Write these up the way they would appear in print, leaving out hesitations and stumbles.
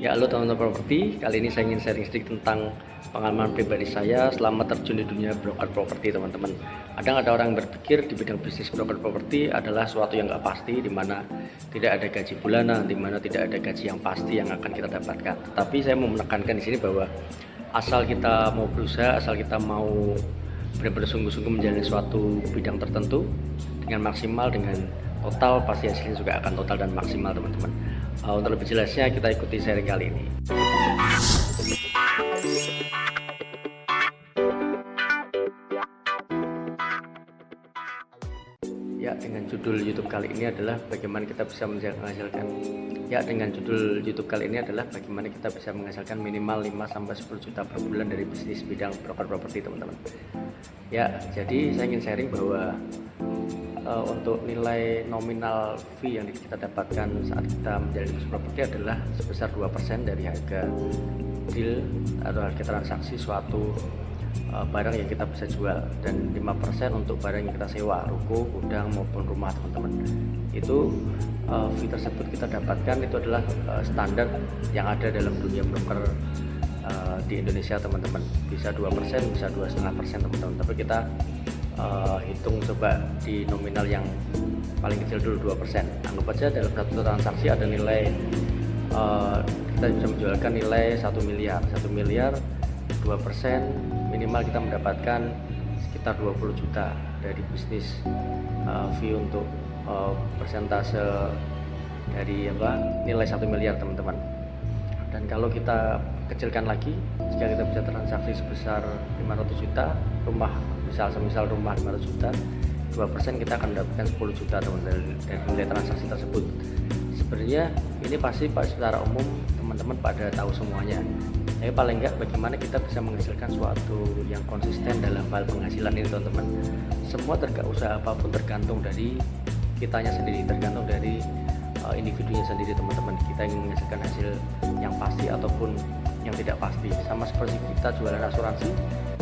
Ya, halo teman-teman properti. Kali ini saya ingin sharing sedikit tentang pengalaman pribadi saya selama terjun di dunia broker properti, teman-teman. Kadang ada orang yang berpikir di bidang bisnis broker properti adalah suatu yang nggak pasti, di mana tidak ada gaji bulanan, di mana tidak ada gaji yang pasti yang akan kita dapatkan. Tetapi saya mau menekankan di sini bahwa asal kita mau berusaha, asal kita mau benar-benar sungguh-sungguh menjalani suatu bidang tertentu dengan maksimal, dengan total, pasti hasilnya juga akan total dan maksimal, teman-teman. Untuk lebih jelasnya kita ikuti sharing kali ini. Ya, dengan judul YouTube kali ini adalah bagaimana kita bisa menghasilkan. Ya, dengan judul YouTube kali ini adalah bagaimana kita bisa menghasilkan minimal 5-10 juta per bulan dari bisnis bidang broker properti, teman-teman. Ya, jadi saya ingin sharing bahwa untuk nilai nominal fee yang kita dapatkan saat kita menjalani bisnis properti adalah sebesar 2% dari harga deal atau harga transaksi suatu barang yang kita bisa jual, dan 5% untuk barang yang kita sewa, ruko, gudang maupun rumah, teman-teman. Itu fee tersebut kita dapatkan itu adalah standar yang ada dalam dunia broker di Indonesia, teman-teman. Bisa 2%, bisa 2,5%, teman-teman. Tapi kita hitung coba di nominal yang paling kecil dulu, 2%. Anggap aja dalam satu transaksi ada nilai kita bisa menjualkan nilai 1 miliar. 1 miliar 2% minimal kita mendapatkan sekitar 20 juta dari bisnis fee untuk persentase dari nilai 1 miliar, teman-teman. Dan kalau kita kecilkan lagi, jika kita bisa transaksi sebesar 500 juta, rumah semisal rumah 500 juta, 2% kita akan mendapatkan 10 juta, teman-teman, dari nilai transaksi tersebut. Sebenarnya ini pasti secara umum teman-teman pada tahu semuanya. Tapi paling enggak bagaimana kita bisa menghasilkan suatu yang konsisten dalam hal penghasilan ini, teman-teman. Semua usaha apapun tergantung dari kitanya sendiri, tergantung dari individunya sendiri, teman-teman. Kita ingin menghasilkan hasil yang pasti ataupun yang tidak pasti. Sama seperti kita jualan asuransi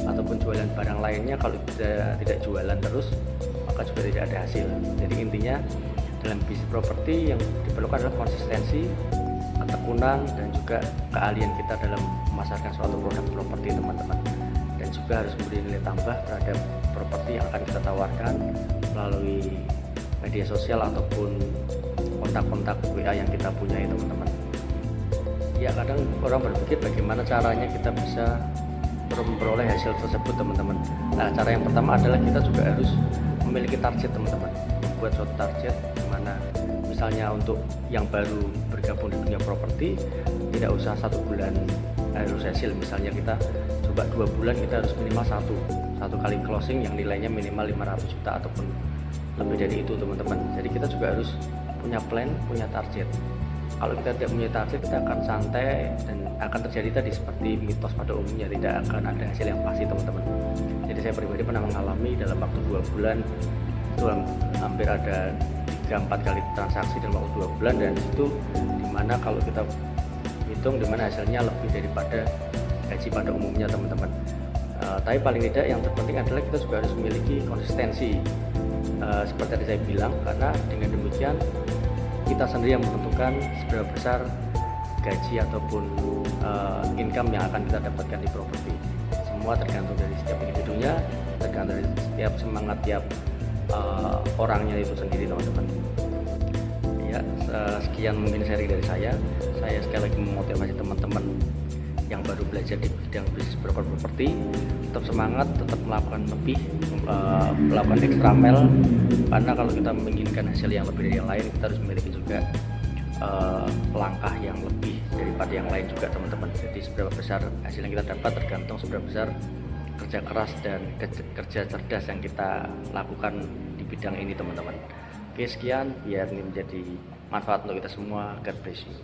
ataupun jualan barang lainnya, kalau kita tidak jualan terus maka juga tidak ada hasil. Jadi intinya dalam bisnis properti yang diperlukan adalah konsistensi, ketekunan, dan juga keahlian kita dalam memasarkan suatu produk properti, teman-teman. Dan juga harus memberi nilai tambah terhadap properti yang akan kita tawarkan melalui media sosial ataupun kontak-kontak WA yang kita punya, teman-teman. Ya, kadang orang berpikir bagaimana caranya kita bisa memperoleh hasil tersebut, teman-teman. Nah, cara yang pertama adalah kita juga harus memiliki target, teman-teman. Membuat suatu target dimana misalnya untuk yang baru bergabung di dunia properti tidak usah 1 bulan harus hasil. Misalnya kita coba 2 bulan, kita harus minimal satu kali closing yang nilainya minimal 500 juta ataupun lebih dari itu, teman-teman. Jadi kita juga harus punya plan, punya target. Kalau kita tidak punya target, kita akan santai dan akan terjadi tadi seperti mitos pada umumnya, tidak akan ada hasil yang pasti, teman-teman. Jadi saya pribadi pernah mengalami dalam waktu 2 bulan itu hampir ada 3-4 kali transaksi dalam waktu 2 bulan, dan itu dimana kalau kita hitung dimana hasilnya lebih daripada gaji pada umumnya, teman-teman. Tapi paling tidak yang terpenting adalah kita juga harus memiliki konsistensi, seperti tadi saya bilang, karena dengan demikian kita sendiri yang menentukan seberapa besar gaji ataupun income yang akan kita dapatkan di properti. Semua tergantung dari setiap individunya, tergantung dari setiap semangat tiap orangnya itu sendiri, teman-teman. Ya, sekian mungkin sharing dari saya. Saya sekali lagi memotivasi teman-teman yang baru belajar di bidang bisnis broker properti, tetap semangat, tetap melakukan lebih, melakukan extra mile, karena kalau kita menginginkan hasil yang lebih dari yang lain, kita harus memiliki juga langkah yang lebih daripada yang lain juga, teman-teman. Jadi seberapa besar hasil yang kita dapat tergantung seberapa besar kerja keras dan kerja cerdas yang kita lakukan di bidang ini, teman-teman. Oke, sekian, biar ini menjadi manfaat untuk kita semua. God bless you.